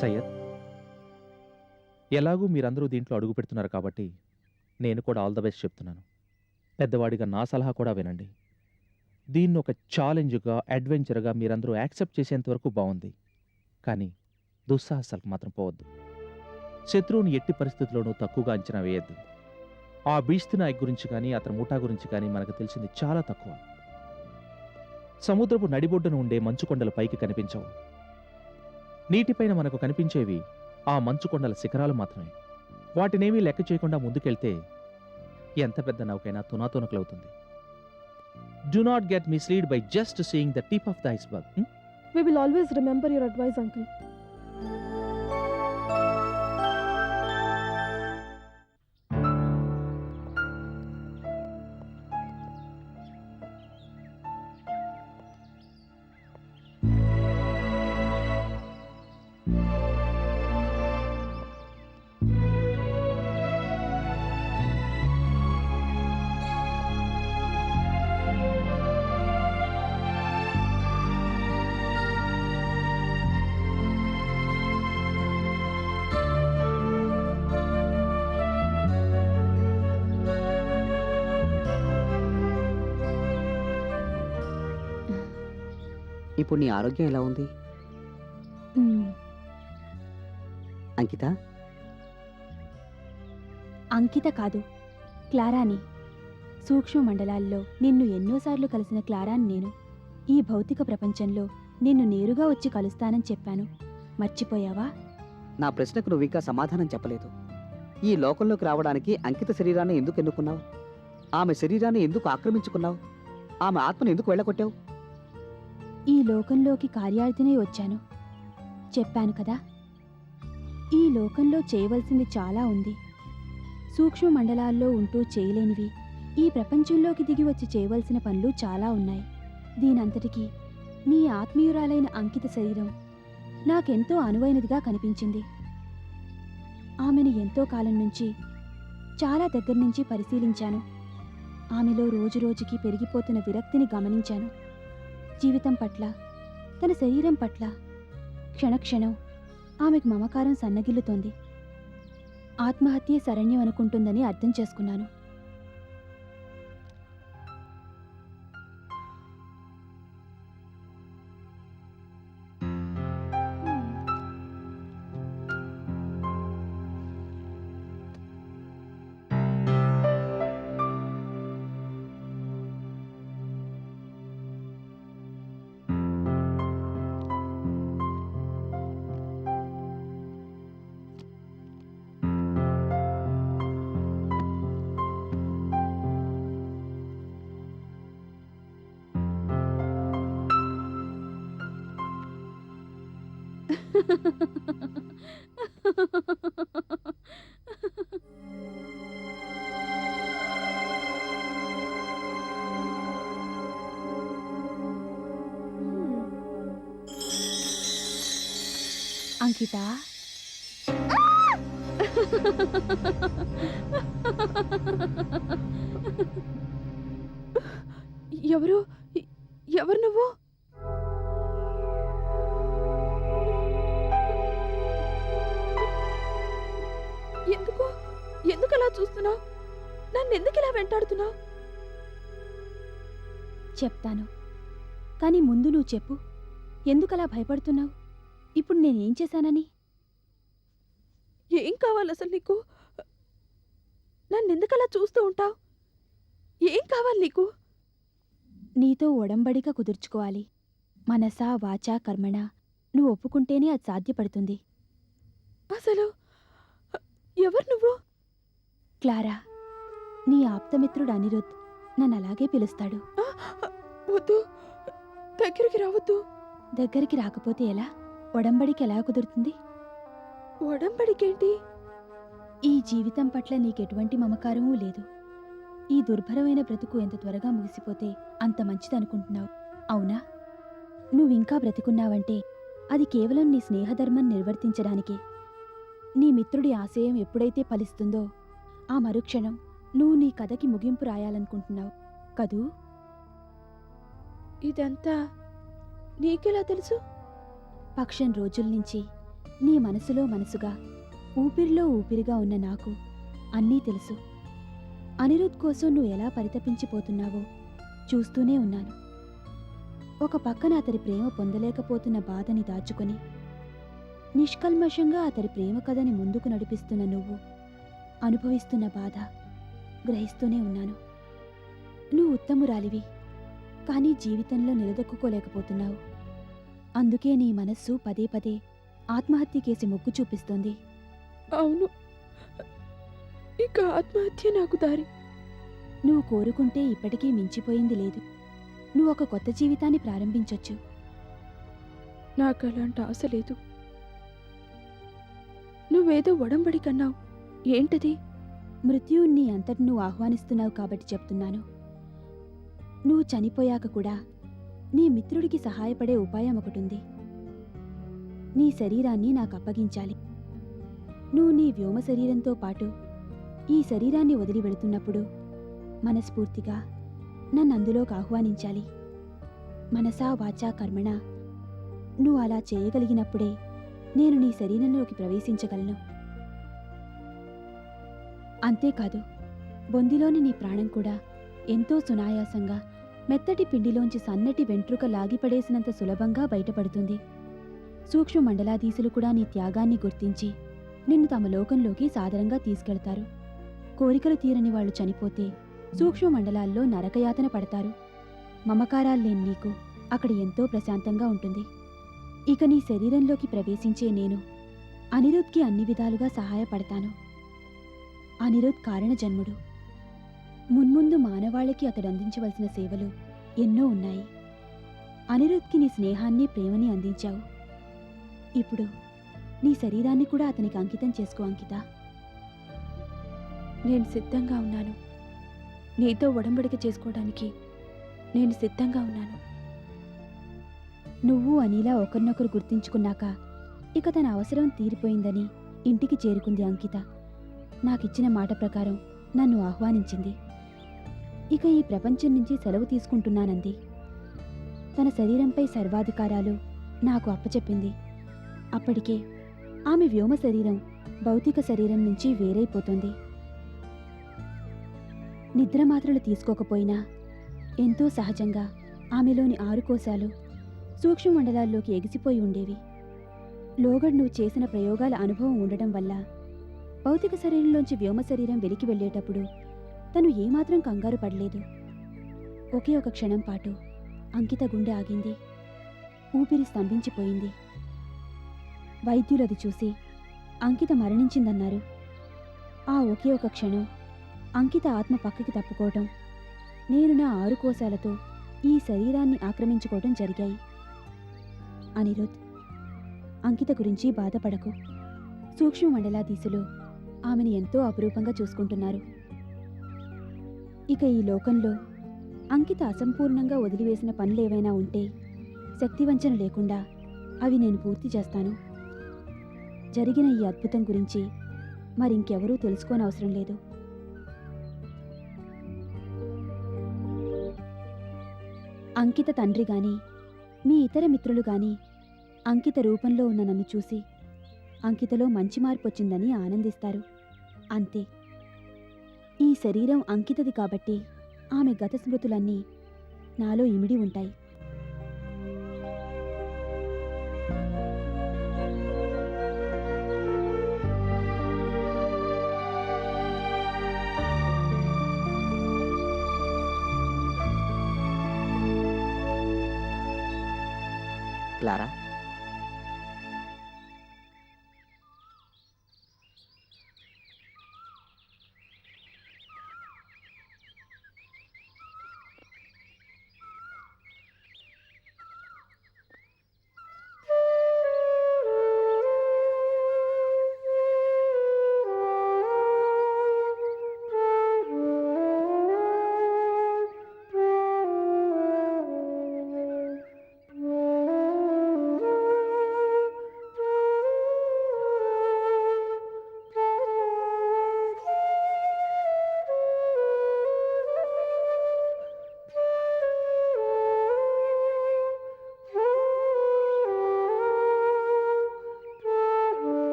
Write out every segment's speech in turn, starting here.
సయ్యద్, ఎలాగూ మీరందరూ దీంట్లో అడుగు పెడుతున్నారు కాబట్టి నేను కూడా ఆల్ ద బెస్ట్ చెప్తున్నాను. పెద్దవాడిగా నా సలహా కూడా వినండి. దీన్ని ఒక ఛాలెంజ్గా, అడ్వెంచర్గా మీరందరూ యాక్సెప్ట్ చేసేంత వరకు బాగుంది. కానీ దుస్సాహసాలకు మాత్రం పోవద్దు. శత్రువుని ఎట్టి పరిస్థితుల్లోనూ తక్కువగా అంచనా వేయద్దు. ఆ బీస్ట్ నాయక్ గురించి కానీ అతని ముఠా గురించి కానీ మనకు తెలిసింది చాలా తక్కువ. సముద్రపు నడిబొడ్డున ఉండే మంచుకొండలు పైకి కనిపించవు. నీటిపైన మనకు కనిపించేవి ఆ మంచుకొండల శిఖరాలు మాత్రమే. వాటినేమీ లెక్క చేయకుండా ముందుకెళ్తే ఎంత పెద్ద నౌకైనా తునాతునకలవుతుంది. Do not get misled by just seeing the tip of the iceberg. We will always remember your advice, uncle. ఇప్పుడు నీ ఆరోగ్యం ఎలా ఉంది అంకిత? అంకిత కాదు, క్లారాని. సూక్ష్మ మండలాల్లో నిన్ను ఎన్నోసార్లు కలిసిన క్లారాని నేను. ఈ భౌతిక ప్రపంచంలో నిన్ను నేరుగా వచ్చి కలుస్తానని చెప్పాను. మర్చిపోయావా? నా ప్రశ్నకు నువ్వు ఇంకా సమాధానం చెప్పలేదు. ఈ లోకంలోకి రావడానికి అంకిత శరీరాన్ని ఎందుకు ఎన్నుకున్నావు? ఆమె శరీరాన్ని ఎందుకు ఆక్రమించుకున్నావు? ఆమె ఆత్మను ఎందుకు వెళ్ళగొట్టావు? ఈ లోకంలోకి కార్యార్థినే వచ్చాను. చెప్పాను కదా, ఈ లోకంలో చేయవలసింది చాలా ఉంది. సూక్ష్మ మండలాల్లో ఉంటూ చేయలేనివి ఈ ప్రపంచంలోకి దిగి వచ్చి చేయవలసిన పనులు చాలా ఉన్నాయి. దీనంతటికీ నీ ఆత్మీయురాలైన అంకిత శరీరం నాకెంతో అనువైనదిగా కనిపించింది. ఆమెను ఎంతో కాలం నుంచి, చాలా దగ్గర నుంచి పరిశీలించాను. ఆమెలో రోజురోజుకి పెరిగిపోతున్న విరక్తిని గమనించాను. జీవితం పట్ల, తన శరీరం పట్ల క్షణక్షణం ఆమెకు మమకారం సన్నగిల్లుతోంది. ఆత్మహత్యే శరణ్యం అనుకుంటుందని అర్థం చేసుకున్నాను. అంకిత, ఎవరు ఎవరు నువ్వు? ఎందుకు అలా చూస్తున్నావు? నన్ను ఎందుకు ఇలా వెంటాడుతున్నావు? చెప్తాను, కానీ ముందు నువ్వు చెప్పు. ఎందుకలా భయపడుతున్నావు? ఇప్పుడు నేనేం చేశానని? ఏం కావాలి అసలు నీకు? నన్నెందుకు అలా చూస్తూ ఉంటావు? ఏం కావాలి నీకు? నీతో ఒడంబడిక కుదుర్చుకోవాలి. మనసా వాచా కర్మణ నువ్వు ఒప్పుకుంటేనే అది సాధ్యపడుతుంది. అసలు ఎవరు నువ్వు? క్లారా, నీ ఆప్తమిత్రుడు అనిరుద్ నన్ను అలాగే పిలుస్తాడు. వద్దు, దగ్గరికి రావద్దు. దగ్గరికి రాకపోతే ఎలా? ఒడంబడికి ఎలా కుదురుతుంది? ఒడంబడికేంటి? ఈ జీవితం పట్ల నీకెటువంటి మమకారమూ లేదు. ఈ దుర్భరమైన బ్రతుకు ఎంత త్వరగా ముగిసిపోతే అంత మంచిదనుకుంటున్నావు, అవునా? నువ్వింకా బ్రతికున్నావంటే అది కేవలం నీ స్నేహధర్మం నిర్వర్తించడానికే. నీ మిత్రుడి ఆశయం ఎప్పుడైతే ఫలిస్తుందో ఆ మరుక్షణం నువ్వు నీ కథకి ముగింపు రాయాలనుకుంటున్నావు కదూ? ఇదంతా నీకెలా తెలుసు? పక్షం రోజుల నుంచి నీ మనసులో మనసుగా ఊపిరిలో ఊపిరిగా ఉన్న నాకు అన్నీ తెలుసు. అనిరుద్ కోసం నువ్వు ఎలా పరితపించిపోతున్నావో చూస్తూనే ఉన్నాను. ఒక పక్కన అతడి ప్రేమ పొందలేకపోతున్న బాధని దాచుకొని నిష్కల్మషంగా అతడి ప్రేమ కథని ముందుకు నడిపిస్తున్న నువ్వు అనుభవిస్తున్న బాధ గ్రహిస్తూనే ఉన్నాను. నువ్వు ఉత్తమురాలివి, కానీ జీవితంలో నిలదొక్కుకోలేకపోతున్నావు. అందుకే నీ మనస్సు పదే పదే ఆత్మహత్య కేసి మొగ్గు చూపిస్తోంది. అవును, ఇక ఆత్మహత్య నాకు దారి. నువ్వు కోరుకుంటే ఇప్పటికీ మించిపోయింది లేదు. నువ్వు ఒక కొత్త జీవితాన్ని ప్రారంభించొచ్చు. నాకు అలాంటి ఆశ లేదు. నువ్వేదో ఒడంబడి కన్నావు, ఏంటది? మృత్యువుని నీ అంతటి నువ్వు ఆహ్వానిస్తున్నావు కాబట్టి చెప్తున్నాను. నువ్వు చనిపోయాక కూడా నీ మిత్రుడికి సహాయపడే ఉపాయం ఒకటుంది. నీ శరీరాన్ని నాకు అప్పగించాలి. నువ్వు నీ వ్యోమ శరీరంతో పాటు ఈ శరీరాన్ని వదిలి వెళుతున్నప్పుడు మనస్ఫూర్తిగా నన్నందులోకి ఆహ్వానించాలి. మనసా వాచా కర్మణ నువ్వు అలా చేయగలిగినప్పుడే నేను నీ శరీరంలోకి ప్రవేశించగలను. అంతేకాదు, బొందిలోని నీ ప్రాణం కూడా ఎంతో సునాయాసంగా మెత్తటి పిండిలోంచి సన్నటి వెంట్రుక లాగిపడేసినంత సులభంగా బయటపడుతుంది. సూక్ష్మ మండలాధీశులు కూడా నీ త్యాగాన్ని గుర్తించి నిన్ను తమ లోకంలోకి సాదరంగా తీసుకెళ్తారు. కోరికలు తీరని వాళ్ళు చనిపోతే సూక్ష్మ మండలాల్లో నరకయాతన పడతారు. మమకారాల్లేని నీకు అక్కడ ఎంతో ప్రశాంతంగా ఉంటుంది. ఇక నీ శరీరంలోకి ప్రవేశించే నేను అనిరుద్ధ్కి అన్ని విధాలుగా సహాయపడతాను. అనిరుద్ కారణజన్ముడు. మున్ముందు మానవాళికి అతడు అందించవలసిన సేవలు ఎన్నో ఉన్నాయి. అనిరుద్ధ్కి నీ స్నేహాన్ని ప్రేమని అందించావు. ఇప్పుడు నీ శరీరాన్ని కూడా అతనికి అంకితం చేసుకో అంకిత. నేను సిద్ధంగా ఉన్నాను. నీతో ఒడంబడిక చేసుకోవడానికి నేను సిద్ధంగా ఉన్నాను. నువ్వు అనిల ఒకరినొకరు గుర్తించుకున్నాక ఇక తన అవసరం తీరిపోయిందని ఇంటికి చేరుకుంది అంకిత. నాకిచ్చిన మాట ప్రకారం నన్ను ఆహ్వానించింది. ఇక ఈ ప్రపంచం నుంచి సెలవు తీసుకుంటున్నానంది. తన శరీరంపై సర్వాధికారాలు నాకు అప్పచెప్పింది. అప్పటికే ఆమె వ్యోమ శరీరం భౌతిక శరీరం నుంచి వేరైపోతుంది. నిద్రమాత్రలు తీసుకోకపోయినా ఎంతో సహజంగా ఆమెలోని 6 కోశాలు సూక్ష్మ మండలాల్లోకి ఎగిసిపోయి ఉండేవి. లోగడ్ నువ్వు చేసిన ప్రయోగాల అనుభవం ఉండడం వల్ల భౌతిక శరీరంలోంచి వ్యోమ శరీరం వెలికి వెళ్ళేటప్పుడు తను ఏమాత్రం కంగారు పడలేదు. ఒకే ఒక క్షణం పాటు అంకిత గుండె ఆగింది. ఊపిరి స్తంభించిపోయింది. వైద్యులు అది చూసి అంకిత మరణించిందన్నారు. ఆ ఒకే ఒక క్షణం అంకిత ఆత్మ పక్కకి తప్పుకోవటం, నేను నా 6 కోశాలతో ఈ శరీరాన్ని ఆక్రమించుకోవటం జరిగాయి. అనిరుద్, అంకిత గురించి బాధపడకు. సూక్ష్మ మండలాధీశులు ఆమెను ఎంతో అపురూపంగా చూసుకుంటున్నారు. ఇక ఈ లోకంలో అంకిత అసంపూర్ణంగా వదిలివేసిన పనులేవైనా ఉంటే శక్తివంచన లేకుండా అవి నేను పూర్తి చేస్తాను. జరిగిన ఈ అద్భుతం గురించి మరింకెవరూ తెలుసుకోనవసరం లేదు. అంకిత తండ్రి గాని మీ ఇతర మిత్రులు గాని అంకిత రూపంలో ఉన్న నన్ను చూసి అంకితలో మంచి మార్పు వచ్చిందని ఆనందిస్తారు. అంతే. ఈ శరీరం అంకితది కాబట్టి ఆమె గత స్మృతులన్నీ నాలో ఇమిడి ఉంటాయి. క్లారా,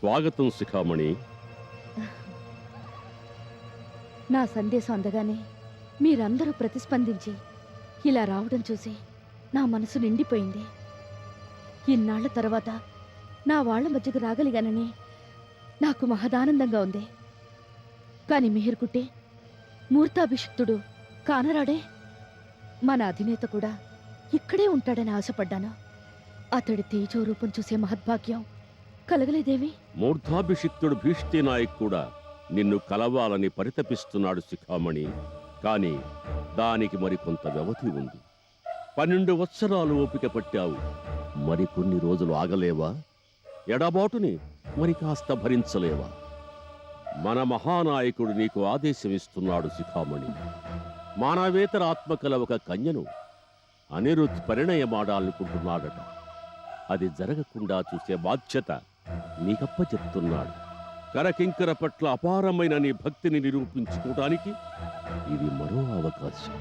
స్వాగతం శిఖామణి. నా సందేశం అందగానే మీరందరూ ప్రతిస్పందించి ఇలా రావడం చూసి నా మనసు నిండిపోయింది. ఇన్నాళ్ల తర్వాత నా వాళ్ళ మధ్యకు రాగలిగానని నాకు మహదానందంగా ఉంది. కాని మిహిర్కుట్టే మూర్తాభిషిక్తుడు కానరాడే. మన అధినేత కూడా ఇక్కడే ఉంటాడని ఆశపడ్డాను. అతడి తేజో రూపం చూసే మహద్భాగ్యం కలగలేదేవి? మూర్ధాభిషిక్తుడు భీష్టి నాయక్ కూడా నిన్ను కలవాలని పరితపిస్తున్నాడు శిఖామణి. కాని దానికి మరికొంత వ్యవధి ఉంది. 12 వత్సరాలు ఓపిక పట్టావు. మరికొన్ని రోజులు ఆగలేవా? ఎడబాటుని మరి కాస్త భరించలేవా? మన మహానాయకుడు నీకు ఆదేశమిస్తున్నాడు శిఖామణి. మానవేతర ఆత్మకల ఒక కన్యను అనిరుద్ధ్ పరిణయమాడాలనుకుంటున్నాడట. అది జరగకుండా చూసే బాధ్యత నీకప్పచెప్తున్నాడు. కరకింకర పట్ల అపారమైన నీ భక్తిని నిరూపించుకోవడానికి ఇది మరో అవకాశం.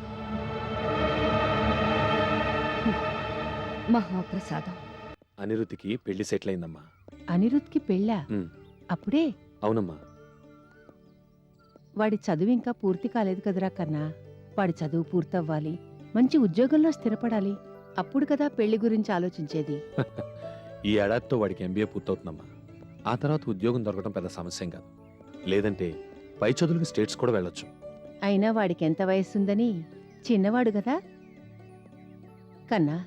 మహాప్రసాదం. అనిరుద్ధికి పెళ్లి సెటిల్ అయిందమ్మా. అనిరుద్ధ్కి పెళ్ళా? ఉమ్. అప్పుడే? అవునమ్మా. వాడి చదువు ఇంకా పూర్తి కాలేదు కదరా కన్నా. వాడి చదువు పూర్తవ్వాలి, మంచి ఉద్యోగంలో స్థిరపడాలి. అప్పుడు కదా పెళ్లి గురించి ఆలోచించేది. ఈ ఏడాదితో వాడికి ఎంబీఏ పూర్తవుతుందమ్మా. ఆ తర్వాత ఉద్యోగం దొరకడం పెద్ద సమస్యం కాదు. లేదంటే పై చదువులకు స్టేట్స్ కూడా వెళ్ళొచ్చు. అయినా వాడికి ఎంత వయస్సుందని, చిన్నవాడు కదా. కన్నా,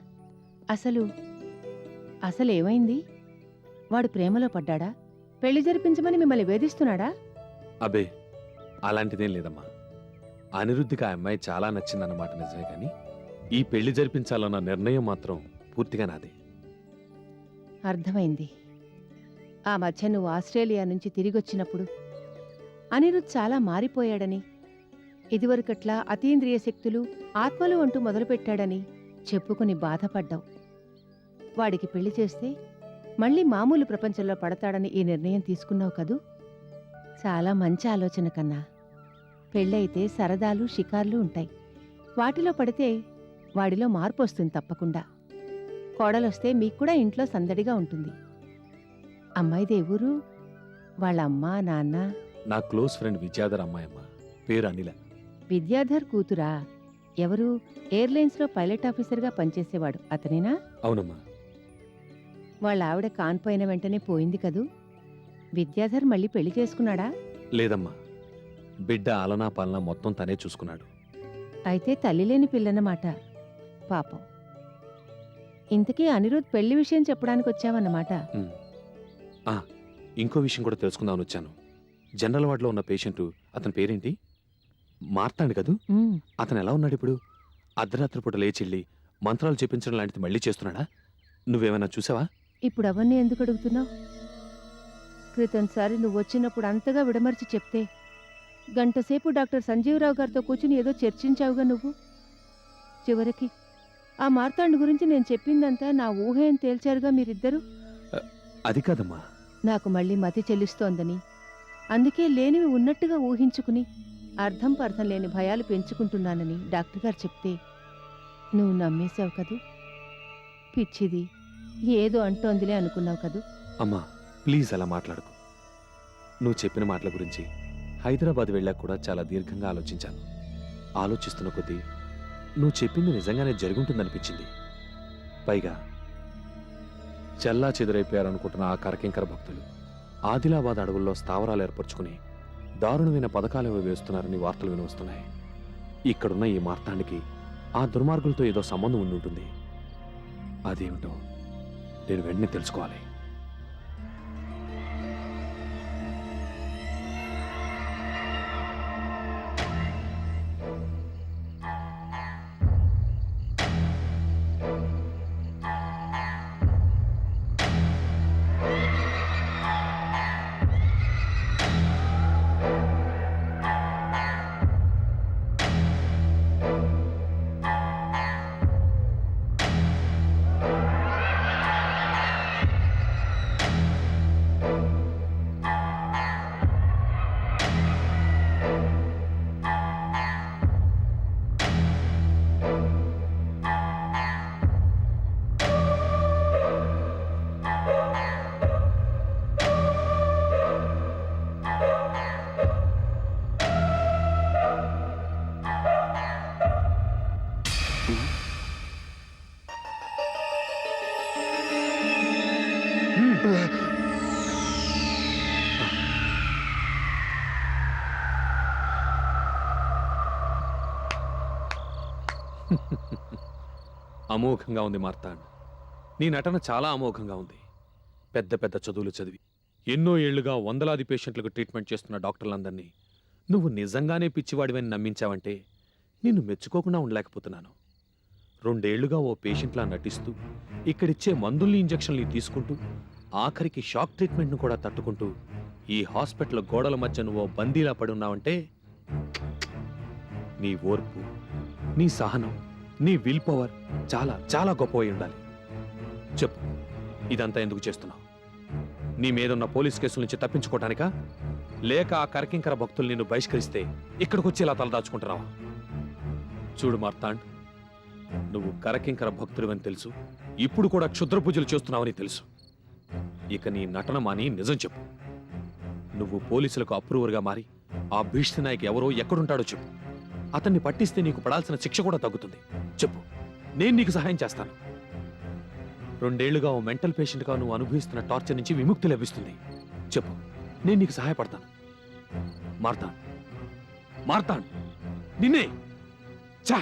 అసలేమైంది? వాడు ప్రేమలో పడ్డాడా? పెళ్లి జరిపించమని మిమ్మల్ని వేధిస్తున్నాడా? అబే, అలాంటిదేం లేదమ్మా. అనిరుద్ధికి ఆ అమ్మాయి చాలా నచ్చిందన్నమాట నిజమే, కానీ ఈ పెళ్లి జరిపించాలన్న నిర్ణయం మాత్రం పూర్తిగా నాదే. అర్థమైంది. ఆ మధ్య నువ్వు ఆస్ట్రేలియా నుంచి తిరిగొచ్చినప్పుడు అనిరుద్ధ్ చాలా మారిపోయాడని, ఇదివరకట్లా అతీంద్రియ శక్తులు, ఆత్మలు అంటూ మొదలుపెట్టాడని చెప్పుకుని బాధపడ్డావు. వాడికి పెళ్లి చేస్తే మళ్ళీ మామూలు ప్రపంచంలో పడతాడని ఈ నిర్ణయం తీసుకున్నావు కదూ. చాలా మంచి ఆలోచన కన్నా. పెళ్ళైతే సరదాలు, షికార్లు ఉంటాయి. వాటిలో పడితే వాడిలో మార్పు వస్తుంది తప్పకుండా. కోడలొస్తే మీకు కూడా ఇంట్లో సందడిగా ఉంటుంది. అమ్మాయిదే ఊరు? వాళ్ళ అమ్మా, నాన్న? నా క్లోజ్ ఫ్రెండ్ విద్యాధర్ అమ్మాయమ్మ, పేరు అనిల. విద్యాధర్ కూతురా? ఎవరు? ఎయిర్లైన్స్లో పైలట్ ఆఫీసర్గా పనిచేసేవాడు అతనేనా? అవునమ్మా. వాళ్ళ ఆవిడ కాన్పోయిన వెంటనే పోయింది కదూ. విద్యాధర్ మళ్ళీ పెళ్లి చేసుకున్నాడా? లేదమ్మా, బిడ్డ ఆలనా పాలనా మొత్తం తనే చూసుకున్నాడు. అయితే తల్లిలేని పిల్లన్నమాట. పాపం. ఇంతకీ అనిరుద్ధ్ పెళ్లి విషయం చెప్పడానికి వచ్చావన్నమాట. ఇంకో విషయం కూడా తెలుసుకుందామని వచ్చాను. జనరల్ వార్డులో ఉన్న పేషెంట్, అతని పేరేంటి? మార్తాండు కదూ. ఉమ్, అతను ఎలా ఉన్నాడు ఇప్పుడు? అర్ధరాత్రి పూట లేచెళ్ళి మంత్రాలు చెప్పించడం లాంటిది మళ్ళీ చేస్తున్నాడా? నువ్వేమైనా చూసావా? ఇప్పుడు అవన్నీ ఎందుకు అడుగుతున్నావు? క్రితంసారి నువ్వు వచ్చినప్పుడు అంతగా విడమర్చి చెప్తే గంటసేపు డాక్టర్ సంజీవరావు గారితో కూర్చుని ఏదో చర్చించావుగా నువ్వు. చివరికి ఆ మార్తాండు గురించి నేను చెప్పిందంతా నా ఊహే అని తేల్చారుగా మీరిద్దరూ. అది కాదమ్మా. నాకు మళ్ళీ మతి చెల్లిస్తోందని, అందుకే లేనివి ఉన్నట్టుగా ఊహించుకుని అర్థం పర్థం లేని భయాలు పెంచుకుంటున్నానని డాక్టర్ గారు చెప్తే నువ్వు నమ్మేశావు కదూ. పిచ్చిది, ఏదో అంటోందిలే అనుకున్నావు కదూ. అమ్మా, ప్లీజ్ అలా మాట్లాడుకో. నువ్వు చెప్పిన మాటల గురించి హైదరాబాద్ వెళ్ళాక కూడా చాలా దీర్ఘంగా ఆలోచించాను. ఆలోచిస్తున్న కొద్దీ నువ్వు చెప్పింది నిజంగానే జరుగుంటుందనిపించింది. పైగా చల్లా చెదురైపోయారనుకుంటున్న ఆ కరకింకర భక్తులు ఆదిలాబాద్ అడవుల్లో స్థావరాలు ఏర్పరచుకుని దారుణమైన పథకాలేవో వేస్తున్నారని వార్తలు వినవస్తున్నాయి. ఇక్కడున్న ఈ మార్తాండికి ఆ దుర్మార్గులతో ఏదో సంబంధం ఉండి ఉంటుంది. అదేమిటో నేను వెంటనే తెలుసుకోవాలి. అమోఘంగా ఉంది మార్తాండ్. నీ నటన చాలా అమోఘంగా ఉంది. పెద్ద పెద్ద చదువులు చదివి ఎన్నో ఏళ్లుగా వందలాది పేషెంట్లకు ట్రీట్మెంట్ చేస్తున్న డాక్టర్లందరినీ నువ్వు నిజంగానే పిచ్చివాడివని నమ్మించావంటే నిన్ను మెచ్చుకోకుండా ఉండలేకపోతున్నాను. 2 ఏళ్లుగా ఓ పేషెంట్లా నటిస్తూ ఇక్కడిచ్చే మందుల్ని ఇంజెక్షన్లు తీసుకుంటూ ఆఖరికి షాక్ ట్రీట్మెంట్ను కూడా తట్టుకుంటూ ఈ హాస్పిటల్ గోడల మధ్య నువ్వు బందీలా పడి ఉన్నావంటే నీ ఓర్పు, నీ సహనం, నీ విల్ పవర్ చాలా చాలా గొప్పవై ఉండాలి. చెప్పు, ఇదంతా ఎందుకు చేస్తున్నావు? నీ మీదున్న పోలీస్ కేసుల నుంచి తప్పించుకోవటానికా, లేక ఆ కరకింకర భక్తులు నిన్ను బహిష్కరిస్తే ఇక్కడికొచ్చి ఇలా తలదాచుకుంటున్నావా? చూడు మార్తాండ్, నువ్వు కరకింకర భక్తుడివని తెలుసు, ఇప్పుడు కూడా క్షుద్ర పూజలు చేస్తున్నావని తెలుసు. ఇక నీ నటన మాని నిజం చెప్పు. నువ్వు పోలీసులకు అప్రూవర్గా మారి ఆ భీష్టి నాయక్ ఎవరో ఎక్కడుంటాడో చెప్పు. అతన్ని పట్టిస్తే నీకు పడాల్సిన శిక్ష కూడా తగ్గుతుంది. చెప్పు, నేను నీకు సహాయం చేస్తాను. 2 ఏళ్లుగా ఓ మెంటల్ పేషెంట్గా నువ్వు అనుభవిస్తున్న టార్చర్ నుంచి విముక్తి లభిస్తుంది. చెప్పు, నేను నీకు సహాయపడతాను. మార్తాండ్, మార్తాండ్, నిన్నే చా